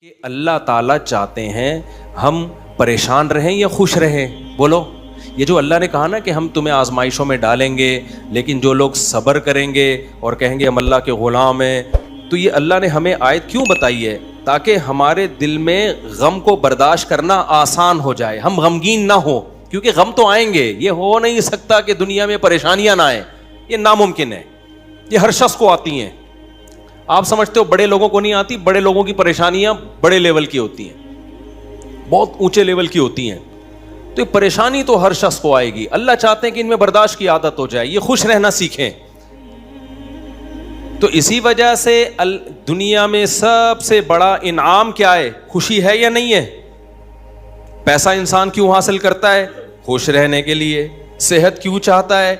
کہ اللہ تعالیٰ چاہتے ہیں ہم پریشان رہیں یا خوش رہیں؟ بولو. یہ جو اللہ نے کہا نا کہ ہم تمہیں آزمائشوں میں ڈالیں گے لیکن جو لوگ صبر کریں گے اور کہیں گے ہم اللہ کے غلام ہیں، تو یہ اللہ نے ہمیں آیت کیوں بتائی ہے؟ تاکہ ہمارے دل میں غم کو برداشت کرنا آسان ہو جائے، ہم غمگین نہ ہو، کیونکہ غم تو آئیں گے. یہ ہو نہیں سکتا کہ دنیا میں پریشانیاں نہ آئیں، یہ ناممکن ہے. یہ ہر شخص کو آتی ہیں. آپ سمجھتے ہو بڑے لوگوں کو نہیں آتی؟ بڑے لوگوں کی پریشانیاں بڑے لیول کی ہوتی ہیں، بہت اونچے لیول کی ہوتی ہیں. تو یہ پریشانی تو ہر شخص کو آئے گی. اللہ چاہتے ہیں کہ ان میں برداشت کی عادت ہو جائے، یہ خوش رہنا سیکھیں. تو اسی وجہ سے دنیا میں سب سے بڑا انعام کیا ہے؟ خوشی ہے یا نہیں ہے؟ پیسہ انسان کیوں حاصل کرتا ہے؟ خوش رہنے کے لیے. صحت کیوں چاہتا ہے؟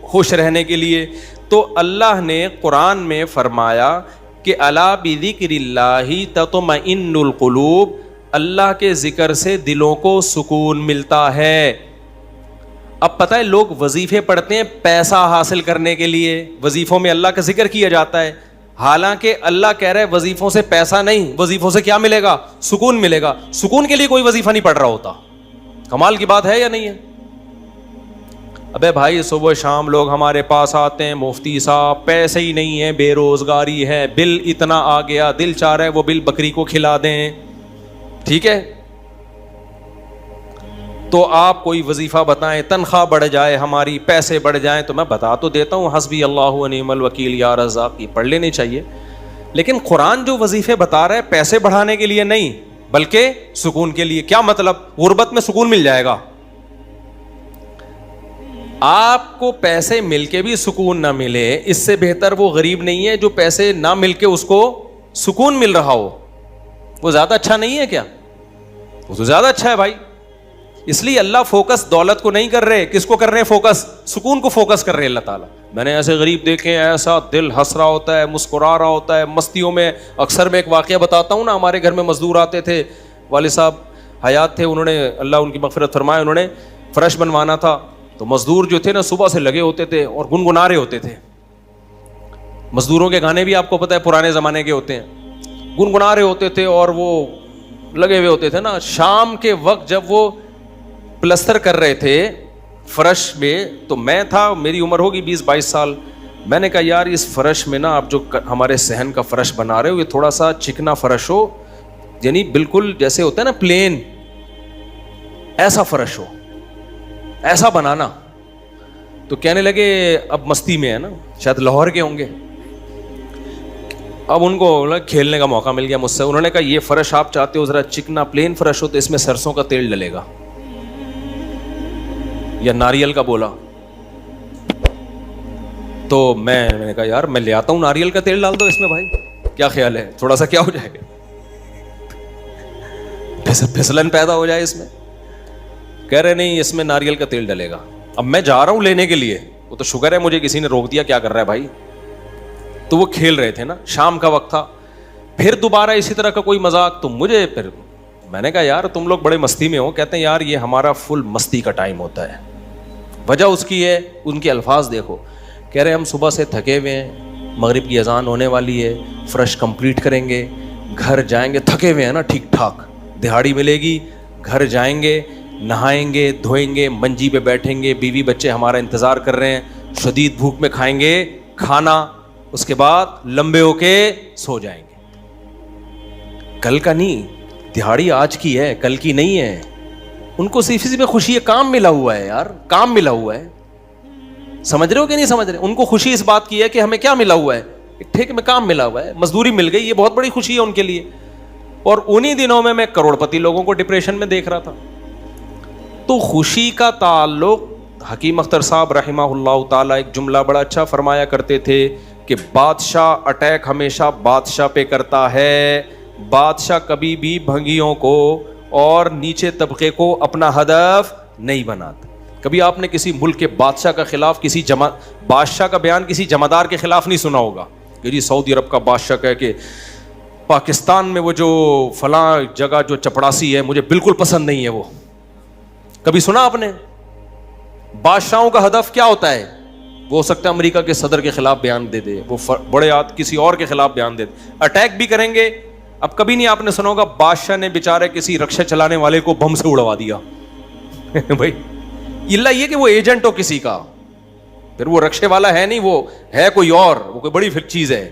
خوش رہنے کے لیے. تو اللہ نے قرآن میں فرمایا کہ الا بذکر اللہ تطمئن القلوب، اللہ کے ذکر سے دلوں کو سکون ملتا ہے. اب پتہ ہے لوگ وظیفے پڑھتے ہیں پیسہ حاصل کرنے کے لیے، وظیفوں میں اللہ کا ذکر کیا جاتا ہے، حالانکہ اللہ کہہ رہا ہے وظیفوں سے پیسہ نہیں، وظیفوں سے کیا ملے گا؟ سکون ملے گا. سکون کے لیے کوئی وظیفہ نہیں پڑھ رہا ہوتا. کمال کی بات ہے یا نہیں ہے؟ ابے بھائی صبح شام لوگ ہمارے پاس آتے ہیں، مفتی صاحب پیسے ہی نہیں ہیں، بے روزگاری ہے، بل اتنا آ گیا، دل چاہ رہا ہے وہ بل بکری کو کھلا دیں. ٹھیک ہے، تو آپ کوئی وظیفہ بتائیں، تنخواہ بڑھ جائے ہماری، پیسے بڑھ جائیں. تو میں بتا تو دیتا ہوں، حسبی اللہ و نعم الوکیل یا رزاق، یہ پڑھ لینی چاہیے. لیکن قرآن جو وظیفے بتا رہا ہے پیسے بڑھانے کے لیے نہیں بلکہ سکون کے لیے. کیا مطلب؟ غربت میں سکون مل جائے گا. آپ کو پیسے مل کے بھی سکون نہ ملے، اس سے بہتر وہ غریب نہیں ہے جو پیسے نہ مل کے اس کو سکون مل رہا ہو. وہ زیادہ اچھا نہیں ہے کیا؟ وہ تو زیادہ اچھا ہے بھائی. اس لیے اللہ فوکس دولت کو نہیں کر رہے. کس کو کر رہے ہیں فوکس؟ سکون کو فوکس کر رہے ہیں اللہ تعالیٰ. میں نے ایسے غریب دیکھے ہیں، ایسا دل ہنس رہا ہوتا ہے، مسکرا رہا ہوتا ہے مستیوں میں. اکثر میں ایک واقعہ بتاتا ہوں نا، ہمارے گھر میں مزدور آتے تھے، والد صاحب حیات تھے، انہوں نے اللہ ان کی مغفرت فرمائے، انہوں نے فرش بنوانا تھا. تو مزدور جو تھے نا صبح سے لگے ہوتے تھے اور گنگنا رہے ہوتے تھے. مزدوروں کے گانے بھی آپ کو پتہ ہے پرانے زمانے کے ہوتے ہیں، گنگنا رہے ہوتے تھے اور وہ لگے ہوئے ہوتے تھے نا. شام کے وقت جب وہ پلستر کر رہے تھے فرش میں، تو میں تھا، میری عمر ہوگی 20-22 سال. میں نے کہا یار اس فرش میں نا آپ جو ہمارے صحن کا فرش بنا رہے ہو، یہ تھوڑا سا چکنا فرش ہو، یعنی بالکل جیسے ہوتا ہے نا پلین، ایسا فرش ہو، ایسا بنانا. تو کہنے لگے اب مستی میں ہے نا، شاید لاہور کے ہوں گے. اب ان کو کھیلنے کا موقع مل گیا مجھ سے. انہوں نے کہا یہ فرش آپ چاہتے ہو ذرا چکنا پلین فرش ہو تو اس میں سرسوں کا تیل ڈلے گا یا ناریل کا. بولا تو میں نے کہا یار میں لے آتا ہوں ناریل کا تیل ڈال دو اس میں بھائی، کیا خیال ہے؟ تھوڑا سا کیا ہو جائے گا، پھسلن پیدا ہو جائے اس میں. کہہ رہے نہیں اس میں ناریل کا تیل ڈلے گا. اب میں جا رہا ہوں لینے کے لیے، وہ تو شکر ہے مجھے کسی نے روک دیا، کیا کر رہا ہے بھائی. تو وہ کھیل رہے تھے نا، شام کا وقت تھا. پھر دوبارہ اسی طرح کا کوئی مذاق، تو مجھے پھر میں نے کہا یار تم لوگ بڑے مستی میں ہو. کہتے ہیں یار یہ ہمارا فل مستی کا ٹائم ہوتا ہے. وجہ اس کی ہے، ان کے الفاظ دیکھو. کہہ رہے ہم صبح سے تھکے ہوئے ہیں، مغرب کی اذان ہونے والی ہے، فرش کمپلیٹ کریں گے، گھر جائیں گے، تھکے ہوئے ہیں نا ٹھیک ٹھاک، دہاڑی ملے گی، گھر جائیں گے، نہائیں گے، دھوئیں گے، منجی پہ بیٹھیں گے، بیوی بچے ہمارا انتظار کر رہے ہیں، شدید بھوک میں کھائیں گے کھانا، اس کے بعد لمبے ہو کے سو جائیں گے. کل کا نہیں، دہاڑی آج کی ہے، کل کی نہیں ہے. ان کو صرف اسی میں خوشی ہے، کام ملا ہوا ہے یار، کام ملا ہوا ہے. سمجھ رہے ہو کہ نہیں سمجھ رہے؟ ان کو خوشی اس بات کی ہے کہ ہمیں کیا ملا ہوا ہے، ٹھیک میں کام ملا ہوا ہے، مزدوری مل گئی، یہ بہت بڑی خوشی ہے ان کے لیے. اور انہی دنوں میں کروڑ پتی لوگوں کو ڈپریشن میں دیکھ رہا تھا. تو خوشی کا تعلق، حکیم اختر صاحب رحمہ اللہ تعالیٰ ایک جملہ بڑا اچھا فرمایا کرتے تھے کہ بادشاہ اٹیک ہمیشہ بادشاہ پہ کرتا ہے، بادشاہ کبھی بھی بھنگیوں کو اور نیچے طبقے کو اپنا ہدف نہیں بناتا. کبھی آپ نے کسی ملک کے بادشاہ کا خلاف، کسی بادشاہ کا بیان کسی جمعدار کے خلاف نہیں سنا ہوگا کہ جی سعودی عرب کا بادشاہ کہے کہ پاکستان میں وہ جو فلاں جگہ جو چپڑاسی ہے مجھے بالکل پسند نہیں ہے. وہ کبھی سنا آپ نے؟ بادشاہوں کا ہدف کیا ہوتا ہے؟ وہ ہو سکتا ہے امریکہ کے صدر کے خلاف بیان دے دے، وہ بڑے کسی اور کے خلاف بیان دے دے. اٹیک بھی کریں گے اب کبھی نہیں آپ نے سنا ہوگا بادشاہ نے بیچارے کسی رکشے چلانے والے کو بم سے اڑوا دیا بھائی اللہ یہ کہ وہ ایجنٹ ہو کسی کا, پھر وہ رکشے والا ہے نہیں, وہ ہے کوئی اور, وہ کوئی بڑی چیز ہے,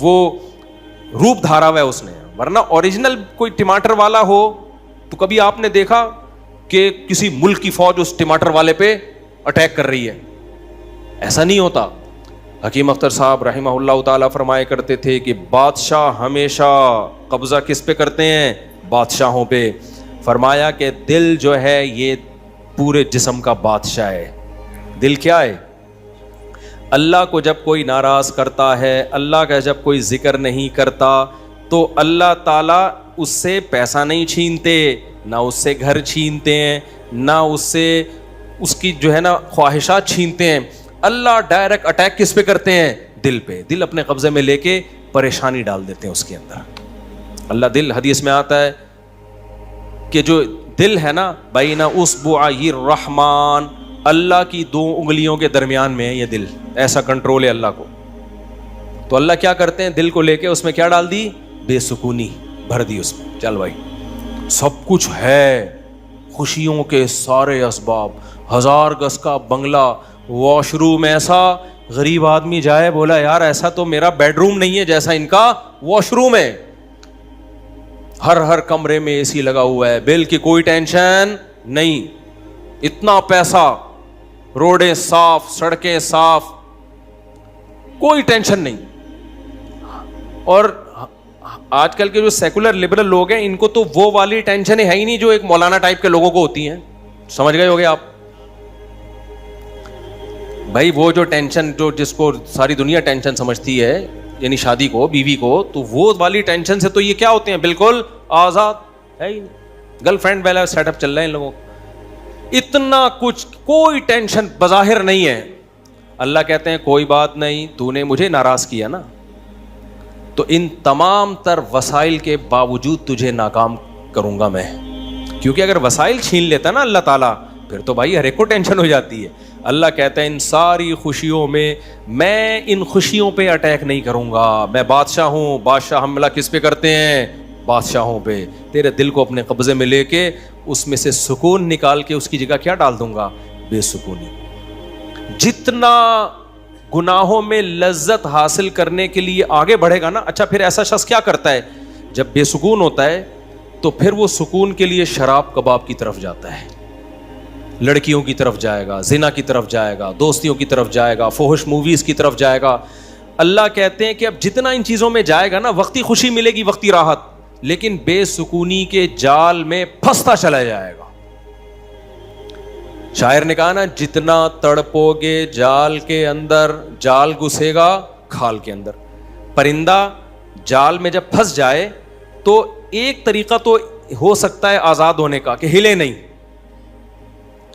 وہ روپ دھارا ہوا ہے اس نے. ورنہ اوریجنل کوئی ٹماٹر والا ہو تو کبھی آپ نے دیکھا کہ کسی ملک کی فوج اس ٹماٹر والے پہ اٹیک کر رہی ہے؟ ایسا نہیں ہوتا. حکیم اختر صاحب رحمہ اللہ تعالیٰ فرمایا کرتے تھے کہ بادشاہ ہمیشہ قبضہ کس پہ کرتے ہیں؟ بادشاہوں پہ. فرمایا کہ دل جو ہے یہ پورے جسم کا بادشاہ ہے. دل کیا ہے؟ اللہ کو جب کوئی ناراض کرتا ہے, اللہ کا جب کوئی ذکر نہیں کرتا, تو اللہ تعالیٰ اس سے پیسہ نہیں چھینتے, نہ اس سے گھر چھینتے ہیں, نہ اس سے اس کی جو ہے نا خواہشات چھینتے ہیں. اللہ ڈائریکٹ اٹیک کس پہ کرتے ہیں؟ دل پہ. دل اپنے قبضے میں لے کے پریشانی ڈال دیتے ہیں اس کے اندر. اللہ دل, حدیث میں آتا ہے کہ جو دل ہے نا بین اصبعی الرحمن, اللہ کی 2 انگلیوں کے درمیان میں ہے یہ دل, ایسا کنٹرول ہے اللہ کو. تو اللہ کیا کرتے ہیں؟ دل کو لے کے اس میں کیا ڈال دی؟ بے سکونی بھر دی اس میں. چل بھائی سب کچھ ہے, خوشیوں کے سارے اسباب, 1000 گز کا بنگلہ, واش روم ایسا, غریب آدمی جائے بولا یار ایسا تو میرا بیڈ روم نہیں ہے جیسا ان کا واش روم ہے. ہر کمرے میں اے سی لگا ہوا ہے, بل کی کوئی ٹینشن نہیں, اتنا پیسہ, روڈیں صاف, سڑکیں صاف, کوئی ٹینشن نہیں. اور آج کل کے جو سیکولر لبرل لوگ ہیں ان کو تو وہ والی ٹینشن ہے ہی نہیں جو ایک مولانا ٹائپ کے لوگوں کو ہوتی ہیں. سمجھ گئے ہوگے آپ بھائی, وہ جو ٹینشن جو جس کو ساری دنیا ٹینشن سمجھتی ہے, یعنی شادی کو, بیوی کو, تو وہ والی ٹینشن سے تو یہ کیا ہوتے ہیں؟ بالکل آزاد ہے ہی نہیں. گرل فرینڈ والا سیٹ اپ چل رہا ہے ان لوگوں کو, اتنا کچھ, کوئی ٹینشن بظاہر نہیں ہے. اللہ کہتے ہیں کوئی بات نہیں, تو نے مجھے ناراض کیا نا, تو ان تمام تر وسائل کے باوجود تجھے ناکام کروں گا میں. کیونکہ اگر وسائل چھین لیتا نا اللہ تعالیٰ, پھر تو بھائی ہر ایک کو ٹینشن ہو جاتی ہے. اللہ کہتا ہے ان ساری خوشیوں میں ان خوشیوں پہ اٹیک نہیں کروں گا. میں بادشاہ ہوں, بادشاہ حملہ کس پہ کرتے ہیں؟ بادشاہوں پہ. تیرے دل کو اپنے قبضے میں لے کے اس میں سے سکون نکال کے اس کی جگہ کیا ڈال دوں گا؟ بے سکونی. جتنا گناہوں میں لذت حاصل کرنے کے لیے آگے بڑھے گا نا, اچھا پھر ایسا شخص کیا کرتا ہے جب بے سکون ہوتا ہے؟ تو پھر وہ سکون کے لیے شراب کباب کی طرف جاتا ہے, لڑکیوں کی طرف جائے گا, زنا کی طرف جائے گا, دوستیوں کی طرف جائے گا, فحش موویز کی طرف جائے گا. اللہ کہتے ہیں کہ اب جتنا ان چیزوں میں جائے گا نا, وقتی خوشی ملے گی, وقتی راحت, لیکن بے سکونی کے جال میں پھنستا چلا جائے گا. شاعر نے کہا نا, جتنا تڑپو گے جال کے اندر, جال گھسے گا کھال کے اندر. پرندہ جال میں جب پھنس جائے تو ایک طریقہ تو ہو سکتا ہے آزاد ہونے کا کہ ہلے نہیں,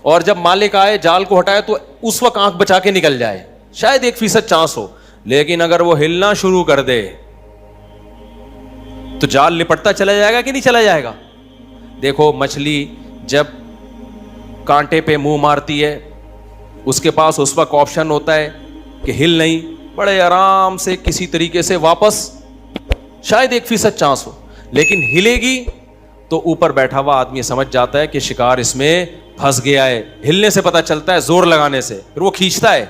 اور جب مالک آئے جال کو ہٹائے تو اس وقت آنکھ بچا کے نکل جائے, شاید 1% چانس ہو. لیکن اگر وہ ہلنا شروع کر دے تو جال لپٹتا چلا جائے گا کہ نہیں چلا جائے گا؟ دیکھو مچھلی جب کانٹے پہ منہ مارتی ہے, اس کے پاس اس وقت آپشن ہوتا ہے کہ ہل نہیں, بڑے آرام سے کسی طریقے سے واپس, شاید 1% چانس ہو, لیکن ہلے گی تو اوپر بیٹھا ہوا آدمی سمجھ جاتا ہے کہ شکار اس میں پھنس گیا ہے. ہلنے سے پتہ چلتا ہے, زور لگانے سے, پھر وہ کھینچتا ہے.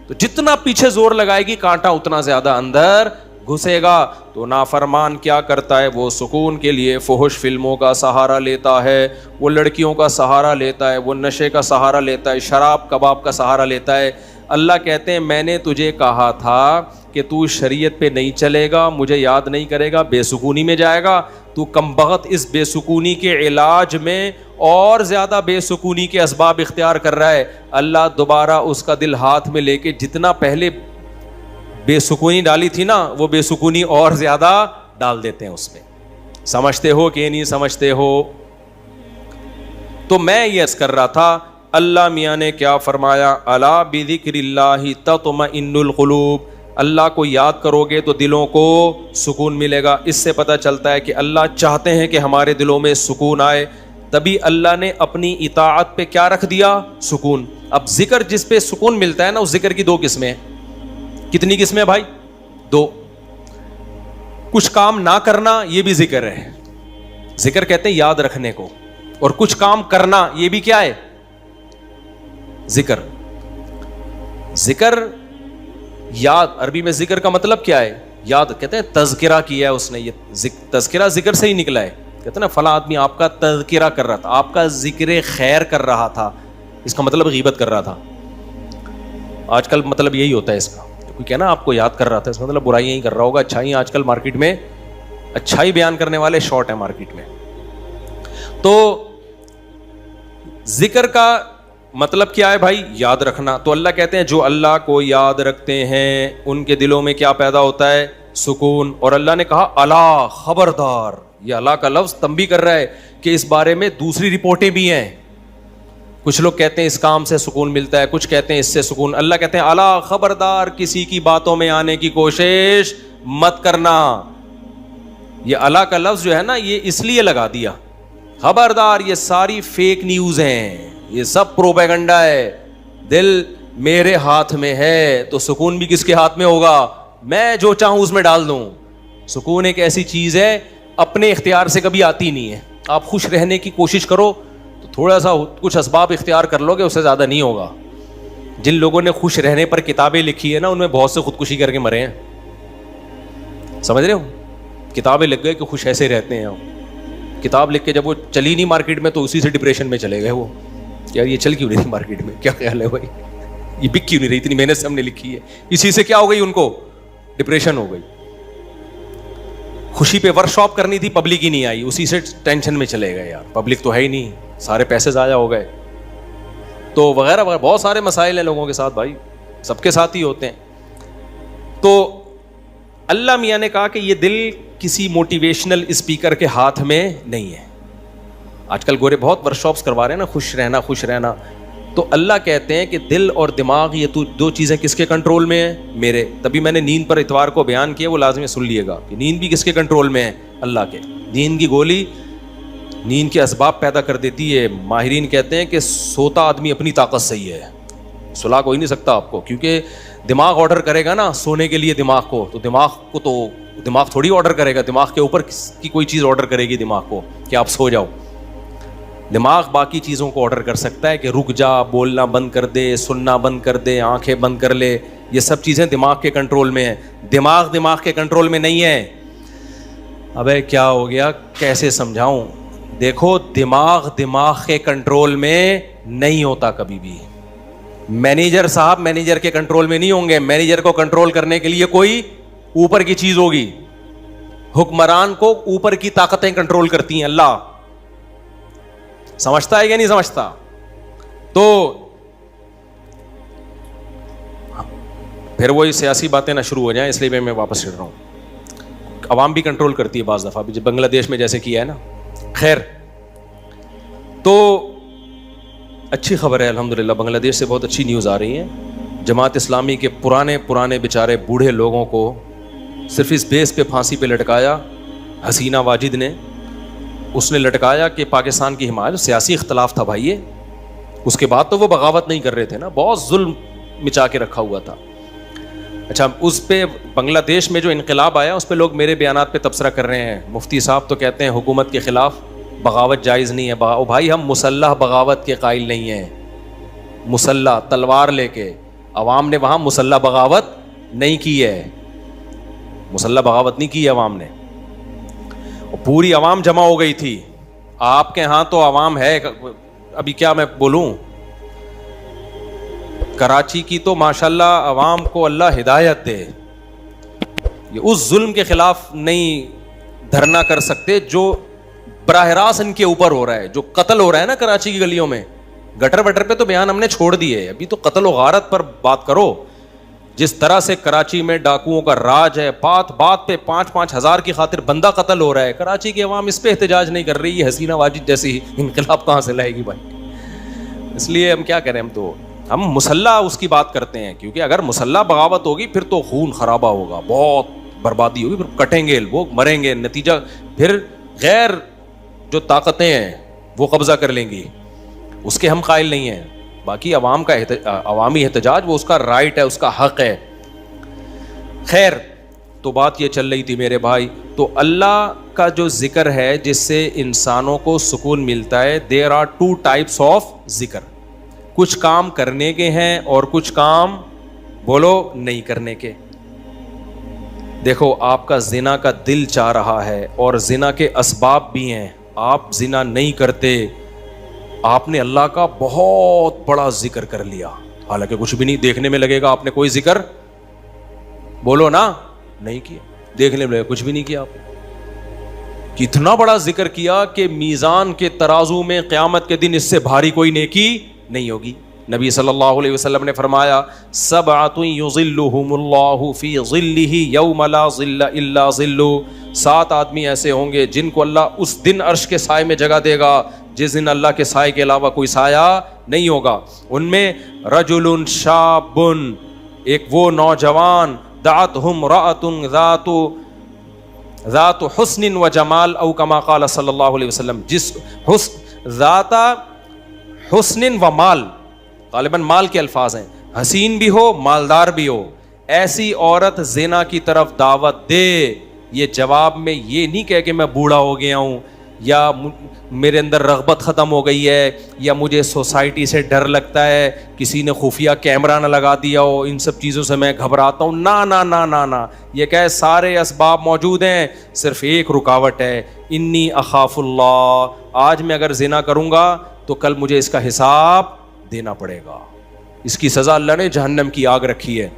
تو جتنا پیچھے زور لگائے گی کانٹا اتنا زیادہ اندر گھسے گا. تو نافرمان کیا کرتا ہے؟ وہ سکون کے لیے فحش فلموں کا سہارا لیتا ہے, وہ لڑکیوں کا سہارا لیتا ہے, وہ نشے کا سہارا لیتا ہے, شراب کباب کا سہارا لیتا ہے. اللہ کہتے ہیں میں نے تجھے کہا تھا کہ تو شریعت پہ نہیں چلے گا, مجھے یاد نہیں کرے گا, بے سکونی میں جائے گا. تو کمبخت اس بے سکونی کے علاج میں اور زیادہ بے سکونی کے اسباب اختیار کر رہا ہے. اللہ دوبارہ اس کا دل ہاتھ میں لے کے جتنا پہلے بے سکونی ڈالی تھی نا, وہ بے سکونی اور زیادہ ڈال دیتے ہیں اس میں. سمجھتے ہو کہ نہیں سمجھتے ہو؟ تو میں یہ عرض کر رہا تھا, اللہ میاں نے کیا فرمایا, الا بذکر اللہ تطمئن القلوب. اللہ کو یاد کرو گے تو دلوں کو سکون ملے گا. اس سے پتہ چلتا ہے کہ اللہ چاہتے ہیں کہ ہمارے دلوں میں سکون آئے, تبھی اللہ نے اپنی اطاعت پہ کیا رکھ دیا؟ سکون. اب ذکر جس پہ سکون ملتا ہے نا, اس ذکر کی 2 قسمیں ہیں. کتنی قسمیں بھائی؟ 2. کچھ کام نہ کرنا یہ بھی ذکر ہے. ذکر کہتے ہیں یاد رکھنے کو, اور کچھ کام کرنا یہ بھی کیا ہے؟ ذکر. ذکر یاد, عربی میں ذکر کا مطلب کیا ہے؟ یاد. کہتے ہیں تذکرہ کیا ہے اس نے, یہ تذکرہ ذکر سے ہی نکلا ہے. کہتے ہیں نا فلاں آدمی آپ کا تذکرہ کر رہا تھا, آپ کا ذکر خیر کر رہا تھا, اس کا مطلب غیبت کر رہا تھا. آج کل مطلب یہی ہوتا ہے اس کا, کوئی کہنا آپ کو یاد کر رہا تھا, اس کا مطلب برائیاں ہی کر رہا ہوگا. اچھائی آج کل مارکیٹ میں اچھائی بیان کرنے والے شارٹ ہیں مارکیٹ میں. تو ذکر کا مطلب کیا ہے بھائی؟ یاد رکھنا. تو اللہ کہتے ہیں جو اللہ کو یاد رکھتے ہیں ان کے دلوں میں کیا پیدا ہوتا ہے؟ سکون. اور اللہ نے کہا الا, خبردار. یہ اللہ کا لفظ تنبیہ کر رہا ہے کہ اس بارے میں دوسری رپورٹیں بھی ہیں. کچھ لوگ کہتے ہیں اس کام سے سکون ملتا ہے, کچھ کہتے ہیں اس سے سکون. اللہ کہتے ہیں الا, خبردار, کسی کی باتوں میں آنے کی کوشش مت کرنا. یہ اللہ کا لفظ جو ہے نا, یہ اس لیے لگا دیا, خبردار, یہ ساری فیک نیوز ہیں, یہ سب پروپیگنڈا ہے. دل میرے ہاتھ میں ہے تو سکون بھی کس کے ہاتھ میں ہوگا؟ میں جو چاہوں اس میں ڈال دوں. سکون ایک ایسی چیز ہے اپنے اختیار سے کبھی آتی نہیں ہے. آپ خوش رہنے کی کوشش کرو تو تھوڑا سا کچھ اسباب اختیار کر لو گے, اس سے زیادہ نہیں ہوگا. جن لوگوں نے خوش رہنے پر کتابیں لکھی ہے نا, ان میں بہت سے خودکشی کر کے مرے ہیں. سمجھ رہے ہو؟ کتابیں لکھ گئے کہ خوش ایسے رہتے ہیں. کتاب لکھ کے جب وہ چلی نہیں مارکیٹ میں تو اسی سے ڈپریشن میں چلے گئے. وہ یار یہ چل کیوں نہیں مارکیٹ میں, کیا خیال ہے بھائی, یہ بک کیوں نہیں رہی, اتنی محنت سے ہم نے لکھی ہے. اسی سے کیا ہو گئی, ان کو ڈپریشن ہو گئی. خوشی پہ ورک شاپ کرنی تھی, پبلک ہی نہیں آئی, اسی سے ٹینشن میں چلے گئے. یار پبلک تو ہے ہی نہیں, سارے پیسے ضائع ہو گئے. تو وغیرہ وغیرہ بہت سارے مسائل ہیں لوگوں کے ساتھ بھائی, سب کے ساتھ ہی ہوتے ہیں. تو اللہ میاں نے کہا کہ یہ دل کسی موٹیویشنل اسپیکر کے ہاتھ میں نہیں ہے. آج کل گورے بہت ورک شاپس کروا رہے ہیں نا, خوش رہنا خوش رہنا. تو اللہ کہتے ہیں کہ دل اور دماغ یہ دو چیزیں کس کے کنٹرول میں ہیں؟ میرے. تبھی میں نے نیند پر اتوار کو بیان کیا, وہ لازمی سن لیے گا کہ نیند بھی کس کے کنٹرول میں ہے؟ اللہ کے. نیند کی گولی نیند کے اسباب پیدا کر دیتی ہے. ماہرین کہتے ہیں کہ سوتا آدمی اپنی طاقت سے ہی ہے, سلا کوئی نہیں سکتا آپ کو, کیونکہ دماغ آرڈر کرے گا نا سونے کے لیے دماغ کو, تو دماغ تھوڑی آرڈر کرے گا, دماغ کے اوپر کی کوئی چیز آرڈر کرے گی دماغ کو کہ آپ سو جاؤ. دماغ باقی چیزوں کو آرڈر کر سکتا ہے کہ رک جا, بولنا بند کر دے, سننا بند کر دے, آنکھیں بند کر لے. یہ سب چیزیں دماغ کے کنٹرول میں ہیں. دماغ کے کنٹرول میں نہیں ہے. ابے کیا ہو گیا, کیسے سمجھاؤں؟ دیکھو دماغ کے کنٹرول میں نہیں ہوتا کبھی بھی. مینیجر صاحب مینیجر کے کنٹرول میں نہیں ہوں گے. مینیجر کو کنٹرول کرنے کے لیے کوئی اوپر کی چیز ہوگی. حکمران کو اوپر کی طاقتیں کنٹرول کرتی ہیں. اللہ سمجھتا ہے یا نہیں سمجھتا؟ تو پھر وہی سیاسی باتیں نہ شروع ہو جائیں, اس لیے میں واپس چڑھ رہا ہوں. عوام بھی کنٹرول کرتی ہے بعض دفعہ, جب بنگلہ دیش میں جیسے کیا ہے نا. خیر, تو اچھی خبر ہے الحمدللہ, بنگلہ دیش سے بہت اچھی نیوز آ رہی ہیں. جماعت اسلامی کے پرانے بیچارے بوڑھے لوگوں کو صرف اس بیس پہ پھانسی پہ لٹکایا حسینہ واجد نے. اس نے لٹکایا کہ پاکستان کی حمایت, سیاسی اختلاف تھا بھائی, اس کے بعد تو وہ بغاوت نہیں کر رہے تھے نا, بہت ظلم مچا کے رکھا ہوا تھا. اچھا, اس پہ بنگلہ دیش میں جو انقلاب آیا اس پہ لوگ میرے بیانات پہ تبصرہ کر رہے ہیں. مفتی صاحب تو کہتے ہیں حکومت کے خلاف بغاوت جائز نہیں ہے. بھائی ہم مسلح بغاوت کے قائل نہیں ہیں. مسلح تلوار لے کے, عوام نے وہاں مسلح بغاوت نہیں کی ہے. مسلح بغاوت نہیں کی ہے عوام نے, پوری عوام جمع ہو گئی تھی. آپ کے ہاں تو عوام ہے, ابھی کیا میں بولوں, کراچی کی تو ماشاءاللہ عوام کو اللہ ہدایت دے, یہ اس ظلم کے خلاف نہیں دھرنا کر سکتے جو براہ راست ان کے اوپر ہو رہا ہے. جو قتل ہو رہا ہے نا کراچی کی گلیوں میں, گٹر وٹر پہ تو بیان ہم نے چھوڑ دیے, ابھی تو قتل و غارت پر بات کرو. جس طرح سے کراچی میں ڈاکوؤں کا راج ہے, بات پہ 5-5 ہزار کی خاطر بندہ قتل ہو رہا ہے. کراچی کی عوام اس پہ احتجاج نہیں کر رہی. یہ حسینہ واجد جیسی انقلاب کہاں سے لائے گی بھائی؟ اس لیے ہم کیا کریں, ہم مسلح اس کی بات کرتے ہیں, کیونکہ اگر مسلح بغاوت ہوگی پھر تو خون خرابہ ہوگا, بہت بربادی ہوگی, پھر کٹیں گے لوگ, مریں گے, نتیجہ پھر غیر جو طاقتیں ہیں وہ قبضہ کر لیں گی. اس کے ہم قائل نہیں ہیں. باقی عوام کا عوامی احتجاج وہ اس کا رائٹ ہے, اس کا حق ہے. خیر, تو بات یہ چل رہی تھی میرے بھائی, تو اللہ کا جو ذکر ہے جس سے انسانوں کو سکون ملتا ہے, there are two types of ذکر. کچھ کام کرنے کے ہیں اور کچھ کام بولو نہیں کرنے کے. دیکھو آپ کا زنا کا دل چاہ رہا ہے اور زنا کے اسباب بھی ہیں, آپ زنا نہیں کرتے, آپ نے اللہ کا بہت بڑا ذکر کر لیا, حالانکہ کچھ بھی نہیں, دیکھنے میں لگے گا آپ نے کوئی ذکر بولو نا نہیں کیا, دیکھنے میں لگے کچھ بھی نہیں کیا. آپ کتنا بڑا ذکر کیا کہ میزان کے ترازو میں قیامت کے دن اس سے بھاری کوئی نیکی نہیں ہوگی. نبی صلی اللہ علیہ وسلم نے فرمایا, سبعۃ یظلھم اللہ فی ظلہ یوم لا ظل الا ظلہ, 7 آدمی ایسے ہوں گے جن کو اللہ اس دن عرش کے سائے میں جگہ دے گا جس دن اللہ کے سائے کے علاوہ کوئی سایہ نہیں ہوگا. ان میں رجل شاب, ایک وہ نوجوان, دعتہ امرأۃ ذات حسن و جمال, او کما قال صلی اللہ علیہ وسلم, جس ذات حسن و مال, غالباً مال کے الفاظ ہیں, حسین بھی ہو مالدار بھی ہو, ایسی عورت زنا کی طرف دعوت دے. یہ جواب میں یہ نہیں کہے کہ میں بوڑھا ہو گیا ہوں, یا میرے اندر رغبت ختم ہو گئی ہے, یا مجھے سوسائٹی سے ڈر لگتا ہے, کسی نے خفیہ کیمرہ نہ لگا دیا ہو, ان سب چیزوں سے میں گھبراتا ہوں. نا نا نا نا نا, یہ کہ سارے اسباب موجود ہیں, صرف ایک رکاوٹ ہے, انی اخاف اللہ, آج میں اگر زنا کروں گا تو کل مجھے اس کا حساب دینا پڑے گا, اس کی سزا اللہ نے جہنم کی آگ رکھی ہے.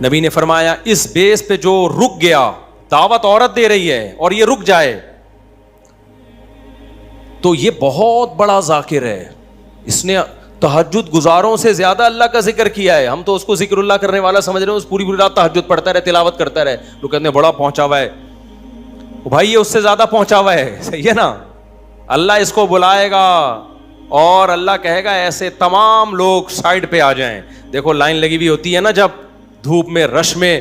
نبی نے فرمایا اس بیس پہ جو رک گیا, دعوت عورت دے رہی ہے اور یہ رک جائے تو یہ بہت بڑا ذاکر ہے, اس نے تہجد گزاروں سے زیادہ اللہ کا ذکر کیا ہے. ہم تو اس کو ذکر اللہ کرنے والا سمجھ رہے ہیں, اس پوری رات تہجد پڑھتا رہے, تلاوت کرتا رہے, لوگ کہتے ہیں بڑا پہنچا ہوا ہے. بھائی یہ اس سے زیادہ پہنچا ہوا ہے, صحیح ہے نا. اللہ اس کو بلائے گا اور اللہ کہے گا ایسے تمام لوگ سائڈ پہ آ جائیں. دیکھو لائن لگی ہوئی ہوتی ہے نا جب دھوپ میں, رش میں,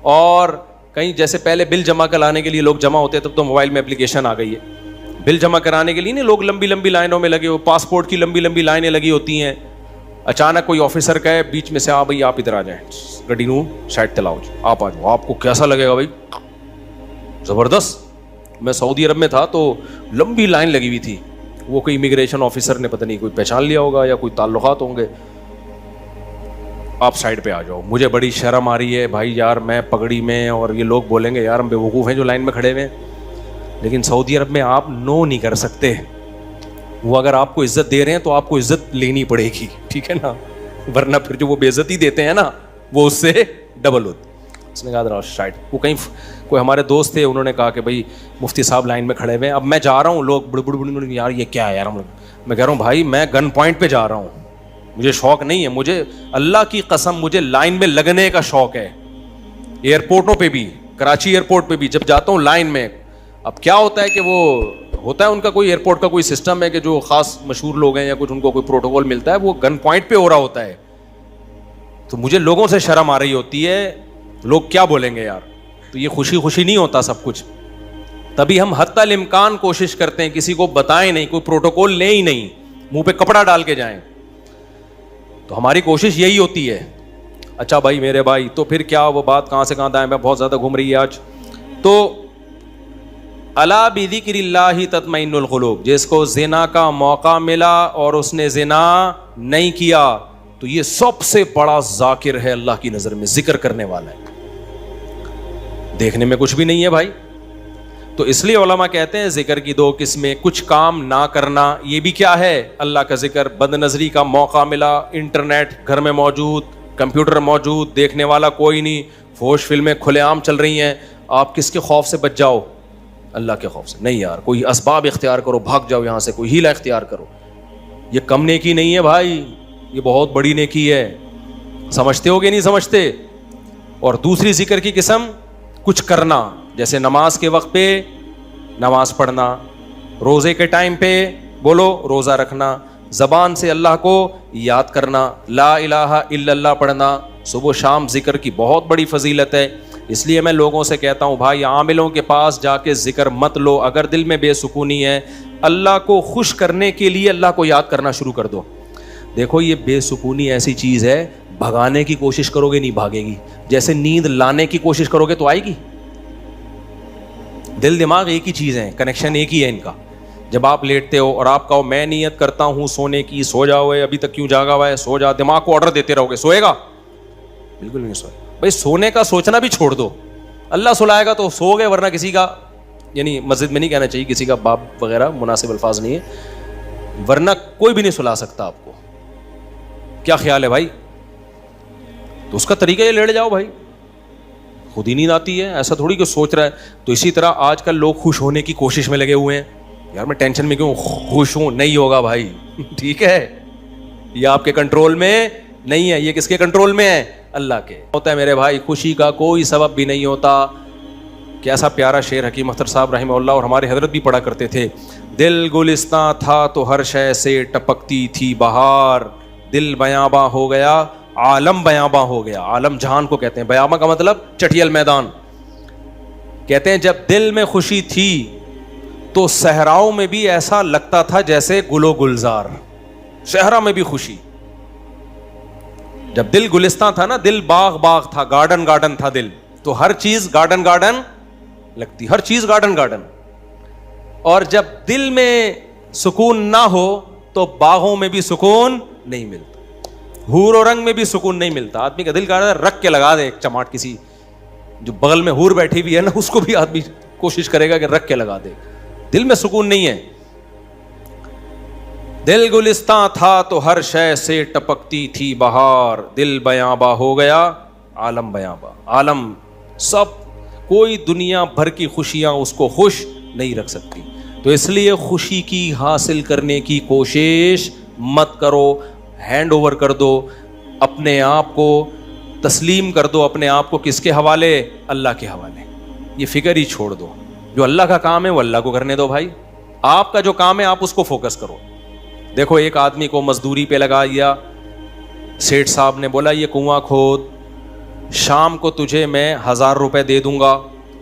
اور کہیں جیسے پہلے بل جمع کرانے کے لیے لوگ جمع ہوتے, تب تو موبائل میں اپلیکیشن آ گئی ہے, بل جمع کرانے کے لیے نہیں لوگ لمبی لمبی لائنوں میں لگے ہو, پاسپورٹ کی لمبی لمبی لائنیں لگی ہوتی ہیں. اچانک کوئی آفیسر کہے بیچ میں سے, بھائی آپ ادھر آ جائیں, گڈی نو سائڈ تلاؤ, آپ آ جاؤ. آپ کو کیسا لگے گا بھائی؟ زبردست. میں سعودی عرب میں تھا تو لمبی لائن لگی ہوئی تھی, وہ کوئی امیگریشن آفیسر نے پتہ نہیں کوئی پہچان لیا ہوگا یا کوئی تعلقات ہوں گے, آپ سائڈ پہ آ جاؤ. مجھے بڑی شرم آ رہی ہے بھائی یار, میں پگڑی میں, اور یہ لوگ بولیں گے یار ہم بے وقوف ہیں جو لائن میں کھڑے ہوئے ہیں, لیکن سعودی عرب میں آپ نو نہیں کر سکتے. وہ اگر آپ کو عزت دے رہے ہیں تو آپ کو عزت لینی پڑے گی, ٹھیک ہے نا, ورنہ پھر جو وہ بے عزتی دیتے ہیں نا وہ اس سے ڈبل ہوتی. اس نے کہا سائڈ. وہ کہیں کوئی ہمارے دوست تھے, انہوں نے کہا کہ بھائی مفتی صاحب لائن میں کھڑے ہوئے ہیں, اب میں جا رہا ہوں, لوگ بڑ بڑ بڑ یار یہ کیا ہے یار, میں کہہ رہا ہوں بھائی میں گن پوائنٹ پہ جا رہا ہوں, مجھے شوق نہیں ہے, مجھے اللہ کی قسم مجھے لائن میں لگنے کا شوق ہے. ایئرپورٹوں پہ بھی, کراچی ایئرپورٹ پہ بھی جب جاتا ہوں لائن میں, اب کیا ہوتا ہے کہ وہ ہوتا ہے ان کا کوئی ایئرپورٹ کا کوئی سسٹم ہے کہ جو خاص مشہور لوگ ہیں یا کچھ ان کو کوئی پروٹوکول ملتا ہے, وہ گن پوائنٹ پہ ہو رہا ہوتا ہے, تو مجھے لوگوں سے شرم آ رہی ہوتی ہے, لوگ کیا بولیں گے یار. تو یہ خوشی خوشی نہیں ہوتا سب کچھ, تبھی ہم حتی الامکان کوشش کرتے ہیں کسی کو بتائیں نہیں, کوئی پروٹوکول لیں ہی نہیں, منہ پہ کپڑا ڈال کے جائیں. تو ہماری کوشش یہی ہوتی ہے. اچھا بھائی میرے بھائی, تو پھر کیا وہ بات کہاں سے کہاں دائیں میں بہت زیادہ گھوم رہی ہے آج. تو الا بذکر اللہ تطمئن القلوب, جس کو زنا کا موقع ملا اور اس نے زنا نہیں کیا تو یہ سب سے بڑا ذاکر ہے اللہ کی نظر میں, ذکر کرنے والا ہے, دیکھنے میں کچھ بھی نہیں ہے بھائی. تو اس لیے علماء کہتے ہیں ذکر کی 2 قسمیں, کچھ کام نہ کرنا, یہ بھی کیا ہے اللہ کا ذکر. بد نظری کا موقع ملا, انٹرنیٹ گھر میں موجود, کمپیوٹر موجود, دیکھنے والا کوئی نہیں, فحش فلمیں کھلے عام چل رہی ہیں, آپ کس کے خوف سے بچ جاؤ؟ اللہ کے خوف سے. نہیں یار, کوئی اسباب اختیار کرو, بھاگ جاؤ یہاں سے, کوئی ہیلہ اختیار کرو. یہ کم نیکی نہیں ہے بھائی, یہ بہت بڑی نیکی ہے. سمجھتے ہو گے نہیں سمجھتے؟ اور دوسری ذکر کی قسم کچھ کرنا, جیسے نماز کے وقت پہ نماز پڑھنا, روزے کے ٹائم پہ بولو روزہ رکھنا, زبان سے اللہ کو یاد کرنا, لا الہ الا اللہ پڑھنا, صبح و شام ذکر کی بہت بڑی فضیلت ہے. اس لیے میں لوگوں سے کہتا ہوں بھائی عاملوں کے پاس جا کے ذکر مت لو, اگر دل میں بے سکونی ہے, اللہ کو خوش کرنے کے لیے اللہ کو یاد کرنا شروع کر دو. دیکھو یہ بے سکونی ایسی چیز ہے, بھگانے کی کوشش کرو گے نہیں بھاگے گی, جیسے نیند لانے کی کوشش کرو گے تو آئے گی. دل دماغ ایک ہی چیز ہے, کنیکشن ایک ہی ہے ان کا. جب آپ لیٹتے ہو اور آپ کہو میں نیت کرتا ہوں سونے کی, سو جاؤ, ابھی تک کیوں جاگا ہوا ہے, سو جا, دماغ کو آرڈر دیتے رہو گے, سوئے گا؟ بالکل نہیں سوئے. بھائی سونے کا سوچنا بھی چھوڑ دو, اللہ سلائے گا تو سو گئے, ورنہ کسی کا, یعنی مسجد میں نہیں کہنا چاہیے, کسی کا باپ وغیرہ مناسب الفاظ نہیں ہے, ورنہ کوئی بھی نہیں سلا سکتا آپ کو. کیا خیال ہے بھائی؟ تو اس کا طریقہ یہ لیٹ جاؤ بھائی, خود ہی نیند آتی ہے, ایسا تھوڑی کہ سوچ رہا ہے. تو اسی طرح آج کل لوگ خوش ہونے کی کوشش میں لگے ہوئے ہیں, یار میں ٹینشن میں کیوں خوش ہوں, نہیں ہوگا بھائی. ٹھیک ہے, یہ آپ کے کنٹرول میں نہیں ہے, یہ کس کے کنٹرول میں ہے؟ اللہ کے. ہوتا ہے میرے بھائی, خوشی کا کوئی سبب بھی نہیں ہوتا. کیسا پیارا شعر حکیم اختر صاحب رحمہ اللہ اور ہمارے حضرت بھی پڑھا کرتے تھے. دل گلستاں تھا تو ہر شے سے ٹپکتی تھی بہار, دل بیاباں ہو گیا عالم بیاباں ہو گیا. عالم جہان کو کہتے ہیں, بیاباں کا مطلب چٹیل میدان. کہتے ہیں جب دل میں خوشی تھی تو صحراؤں میں بھی ایسا لگتا تھا جیسے گل و گلزار. صحرا میں بھی خوشی. جب دل گلستان تھا نا, دل باغ باغ تھا, گارڈن گارڈن تھا دل, تو ہر چیز گارڈن گارڈن لگتی, ہر چیز گارڈن گارڈن. اور جب دل میں سکون نہ ہو تو باغوں میں بھی سکون نہیں ملتا, حور و رنگ میں بھی سکون نہیں ملتا. آدمی کا دل کہہ رہا ہے رکھ کے لگا دے ایک چماٹ, کسی جو بغل میں حور بیٹھی ہوئی ہے نا اس کو بھی آدمی کوشش کرے گا کہ رکھ کے لگا دے, دل میں سکون نہیں ہے. دل گلستان تھا تو ہر شے سے ٹپکتی تھی بہار, دل بیاباں ہو گیا عالم بیاباں. عالم سب, کوئی دنیا بھر کی خوشیاں اس کو خوش نہیں رکھ سکتی. تو اس لیے خوشی کی حاصل کرنے کی کوشش مت کرو, ہینڈ اوور کر دو اپنے آپ کو, تسلیم کر دو اپنے آپ کو. کس کے حوالے؟ اللہ کے حوالے. یہ فکر ہی چھوڑ دو, جو اللہ کا کام ہے وہ اللہ کو کرنے دو بھائی. آپ کا جو کام ہے آپ اس کو فوکس کرو. دیکھو ایک آدمی کو مزدوری پہ لگا دیا, سیٹھ صاحب نے بولا یہ کنواں کھود, شام کو تجھے میں 1000 روپے دے دوں گا.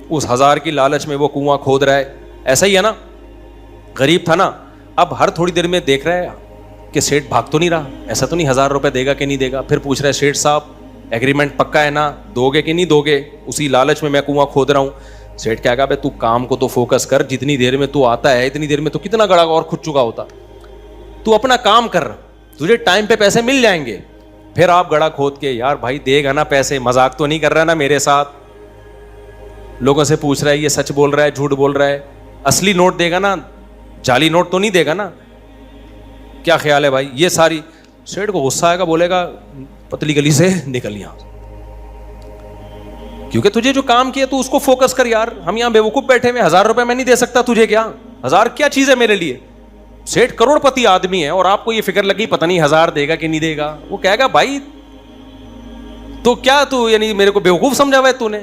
اس 1000 کی لالچ میں وہ کنواں کھود رہا ہے. ایسا ہی ہے نا, غریب تھا نا, اب ہر تھوڑی دیر میں دیکھ رہا ہے کہ سیٹھ بھاگ تو نہیں رہا, ایسا تو نہیں 1000 روپے دے گا کہ نہیں دے گا. پھر پوچھ رہا ہے سیٹھ صاحب ایگریمنٹ پکا ہے نا, دو گے کہ نہیں دو گے؟ اسی لالچ میں کنواں کھود رہا ہوں. سیٹھ کیا کہا بھائی تو کام کو تو فوکس کر, جتنی دیر میں تو آتا ہے اتنی دیر میں تو کتنا گڑا اور کھد چکا ہوتا. تو اپنا کام کر, تجھے ٹائم پہ پیسے مل جائیں گے. پھر آپ گڑا کھود کے, یار بھائی دے گا نا پیسے, مذاق تو نہیں کر رہا نا میرے ساتھ؟ لوگوں سے پوچھ رہا ہے یہ سچ بول رہا ہے جھوٹ بول رہا ہے, اصلی نوٹ دے گا نا, جعلی نوٹ تو نہیں دے گا نا؟ کیا خیال ہے بھائی؟ یہ ساری. سیٹھ کو غصہ آئے گا, بولے گا پتلی گلی سے نکل یہاں, کیونکہ تجھے جو کام کیا تو اس کو فوکس کر. یار ہم یہاں بیوقوف بیٹھے ہوئے, 1000 روپے میں نہیں دے سکتا تجھے, کیا 1000 کیا چیز ہے میرے لیے؟ سیٹھ کروڑ پتی آدمی ہے اور آپ کو یہ فکر لگی پتہ نہیں 1000 دے گا کہ نہیں دے گا. وہ کہے گا بھائی تو کیا تو یعنی میرے کو بیوقوف سمجھا ہوا ہے تو نے؟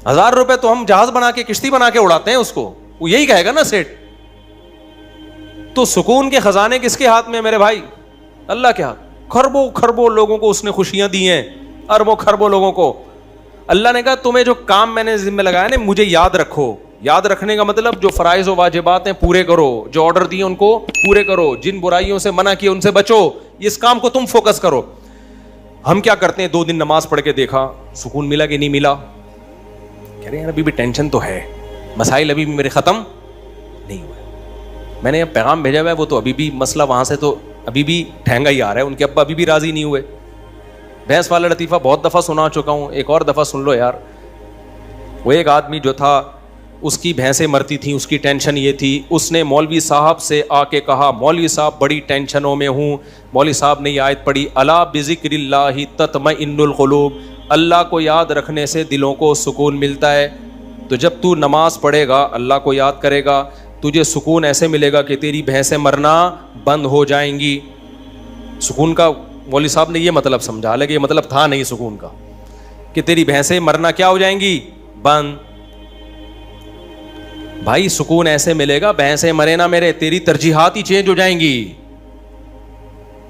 1000 روپے تو ہم جہاز بنا کے کشتی بنا کے اڑاتے ہیں اس کو, وہ یہی کہے گا نا سیٹھ. تو سکون کے خزانے کس کے ہاتھ میں میرے بھائی؟ اللہ کے ہاتھ. کھربوں کھربوں لوگوں کو اس نے خوشیاں دی ہیں, اربوں کھربوں لوگوں کو. اللہ نے کہا تمہیں جو کام میں نے ذمہ لگایا نا مجھے یاد رکھو. یاد رکھنے کا مطلب جو فرائض و واجبات ہیں پورے کرو, جو آرڈر دیے ان کو پورے کرو, جن برائیوں سے منع کیے ان سے بچو. اس کام کو تم فوکس کرو. ہم کیا کرتے ہیں, 2 دن نماز پڑھ کے دیکھا سکون ملا کہ نہیں ملا, کہہ رہے ہیں ابھی بھی ٹینشن تو ہے, مسائل ابھی بھی میرے ختم نہیں ہوئے. میں نے پیغام بھیجا ہوا ہے, وہ تو ابھی بھی مسئلہ وہاں سے تو ابھی بھی ٹھہنگا ہی آ رہا ہے, ان کے ابا ابھی بھی راضی نہیں ہوئے. بھینس والا لطیفہ بہت دفعہ سنا چکا ہوں, ایک اور دفعہ سن لو یار. وہ ایک آدمی جو تھا اس کی بھینسیں مرتی تھیں, اس کی ٹینشن یہ تھی, اس نے مولوی صاحب سے آ کے کہا مولوی صاحب بڑی ٹینشنوں میں ہوں. مولوی صاحب نے یہ آیت پڑھی الا بذکر اللہ تطمئن القلوب, اللہ کو یاد رکھنے سے دلوں کو سکون ملتا ہے. تو جب تو نماز پڑھے گا اللہ کو یاد کرے گا, تجھے سکون ایسے ملے گا کہ تیری بھینسیں مرنا بند ہو جائیں گی. سکون کا مولوی صاحب نے یہ مطلب سمجھا, حالانکہ یہ مطلب تھا نہیں سکون کا, کہ تیری بھینسیں مرنا کیا ہو جائیں گی, بند. بھائی سکون ایسے ملے گا, بھینسیں مرے نہ میرے, تیری ترجیحات ہی چینج ہو جائیں گی.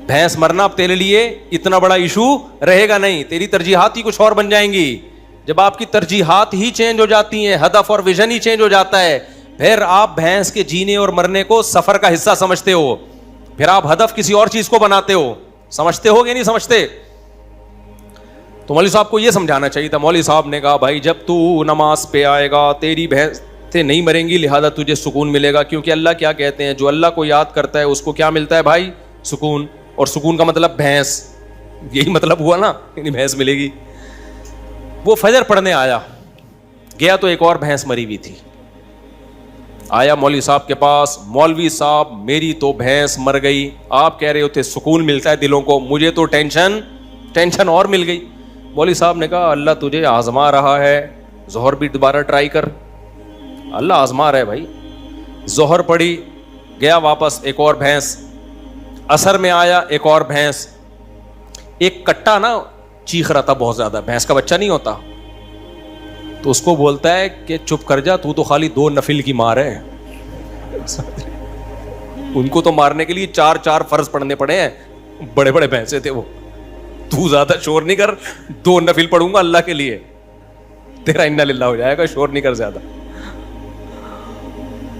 بھینس مرنا اب تیرے لیے اتنا بڑا ایشو رہے گا نہیں, تیری ترجیحات ہی کچھ اور بن جائیں گی. جب آپ کی ترجیحات ہی چینج ہو جاتی ہیں, ہدف اور ویژن ہی چینج ہو جاتا ہے, پھر آپ بھینس کے جینے اور مرنے کو سفر کا حصہ سمجھتے ہو, پھر آپ ہدف کسی اور چیز کو بناتے ہو. سمجھتے ہو کہ نہیں سمجھتے؟ تو مولوی صاحب کو یہ سمجھانا چاہیے تھا. مولوی صاحب نے کہا بھائی جب تو نماز پہ آئے گا تیری بھینسیں نہیں مریں گی, لہذا تجھے سکون ملے گا, کیونکہ اللہ کیا کہتے ہیں, جو اللہ کو یاد کرتا ہے اس کو کیا ملتا ہے بھائی, سکون. اور سکون کا مطلب بھینس, یہی مطلب ہوا نا, یعنی بھینس ملے گی. وہ فجر پڑھنے آیا, گیا تو ایک اور بھینس مری ہوئی تھی. آیا مولوی صاحب کے پاس, مولوی صاحب میری تو بھینس مر گئی, آپ کہہ رہے ہوتے سکون ملتا ہے دلوں کو, مجھے تو ٹینشن اور مل گئی. مولوی صاحب نے کہا اللہ تجھے آزما رہا ہے, ظہر بھی دوبارہ ٹرائی کر, اللہ آزما رہا ہے بھائی. ظہر پڑھی, گیا واپس, ایک اور بھینس. عصر میں آیا, ایک اور بھینس. ایک کٹا نا چیخ رہا تھا بہت زیادہ, بھینس کا بچہ نہیں ہوتا, تو اس کو بولتا ہے کہ چپ کر جا, تو خالی 2 نفل کی مار ہے. ان کو تو مارنے کے لیے 4 فرض پڑھنے پڑے ہیں, بڑے بڑے بھینسے تھے وہ. تو زیادہ شور نہیں کر, 2 نفل پڑھوں گا اللہ کے لیے, تیرا انا للہ ہو جائے گا, شور نہیں کر زیادہ.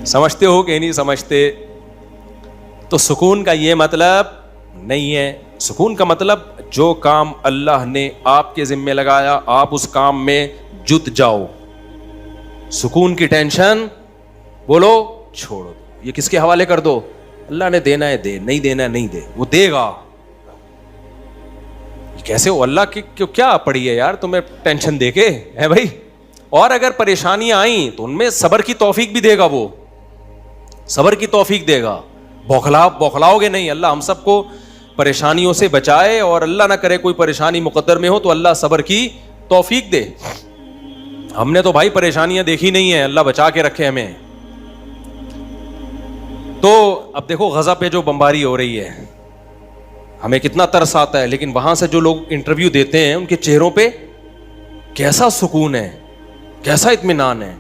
سمجھتے ہو کہ نہیں سمجھتے؟ تو سکون کا یہ مطلب نہیں ہے. سکون کا مطلب جو کام اللہ نے آپ کے ذمے لگایا آپ اس کام میں جت جاؤ. سکون کی ٹینشن بولو چھوڑو, یہ کس کے حوالے کر دو, اللہ نے دینا ہے دے, نہیں دینا ہے نہیں دے, وہ دے گا. کیسے ہو, اللہ کی کیا پڑی ہے یار تمہیں ٹینشن دے کے ہے بھائی. اور اگر پریشانیاں آئیں تو ان میں صبر کی توفیق بھی دے گا, وہ صبر کی توفیق دے گا. بوکھلاؤ گے نہیں. اللہ ہم سب کو پریشانیوں سے بچائے, اور اللہ نہ کرے کوئی پریشانی مقدر میں ہو تو اللہ صبر کی توفیق دے. ہم نے تو بھائی پریشانیاں دیکھی نہیں ہیں, اللہ بچا کے رکھے ہمیں. تو اب دیکھو غزہ پہ جو بمباری ہو رہی ہے, ہمیں کتنا ترس آتا ہے, لیکن وہاں سے جو لوگ انٹرویو دیتے ہیں ان کے چہروں پہ کیسا سکون ہے, کیسا اطمینان ہے.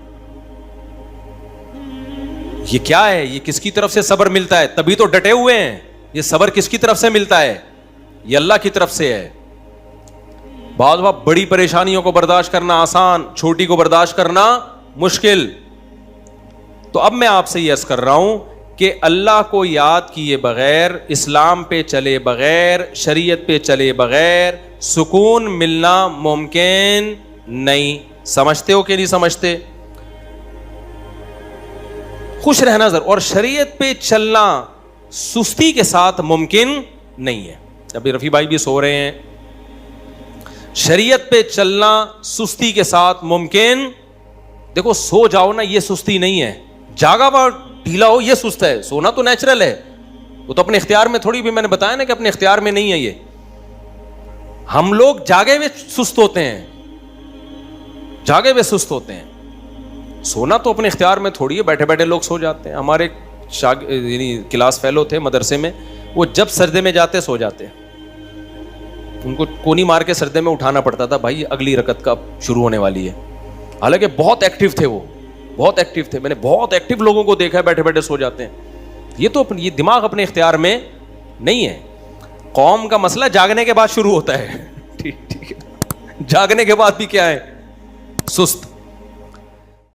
یہ کیا ہے, یہ کس کی طرف سے صبر ملتا ہے؟ تبھی تو ڈٹے ہوئے ہیں. یہ صبر کس کی طرف سے ملتا ہے؟ یہ اللہ کی طرف سے ہے. بعض وقت بڑی پریشانیوں کو برداشت کرنا آسان, چھوٹی کو برداشت کرنا مشکل. تو اب میں آپ سے یہ عرض کر رہا ہوں کہ اللہ کو یاد کیے بغیر, اسلام پہ چلے بغیر, شریعت پہ چلے بغیر سکون ملنا ممکن نہیں. سمجھتے ہو کہ نہیں سمجھتے؟ خوش رہنا ضرور, اور شریعت پہ چلنا سستی کے ساتھ ممکن نہیں ہے. ابھی رفیع بھائی بھی سو رہے ہیں. شریعت پہ چلنا سستی کے ساتھ ممکن, دیکھو سو جاؤ نا یہ سستی نہیں ہے, جاگا ہوا ڈھیلا ہو یہ سست ہے. سونا تو نیچرل ہے, وہ تو اپنے اختیار میں تھوڑی, بھی میں نے بتایا نا کہ اپنے اختیار میں نہیں ہے. یہ ہم لوگ جاگے ہوئے سست ہوتے ہیں, جاگے ہوئے سست ہوتے ہیں. سونا تو اپنے اختیار میں تھوڑی ہے, بیٹھے بیٹھے لوگ سو جاتے ہیں. ہمارے یعنی کلاس فیلو تھے مدرسے میں, وہ جب سجدے میں جاتے سو جاتے, ان کو کونی مار کے سجدے میں اٹھانا پڑتا تھا, بھائی اگلی رکعت کا شروع ہونے والی ہے. حالانکہ بہت ایکٹیو تھے وہ, بہت ایکٹیو تھے. میں نے بہت ایکٹیو لوگوں کو دیکھا ہے بیٹھے بیٹھے سو جاتے ہیں. یہ تو یہ دماغ اپنے اختیار میں نہیں ہے. قوم کا مسئلہ جاگنے کے بعد شروع ہوتا ہے. ٹھیک ہے, جاگنے کے بعد بھی کیا ہے, سست.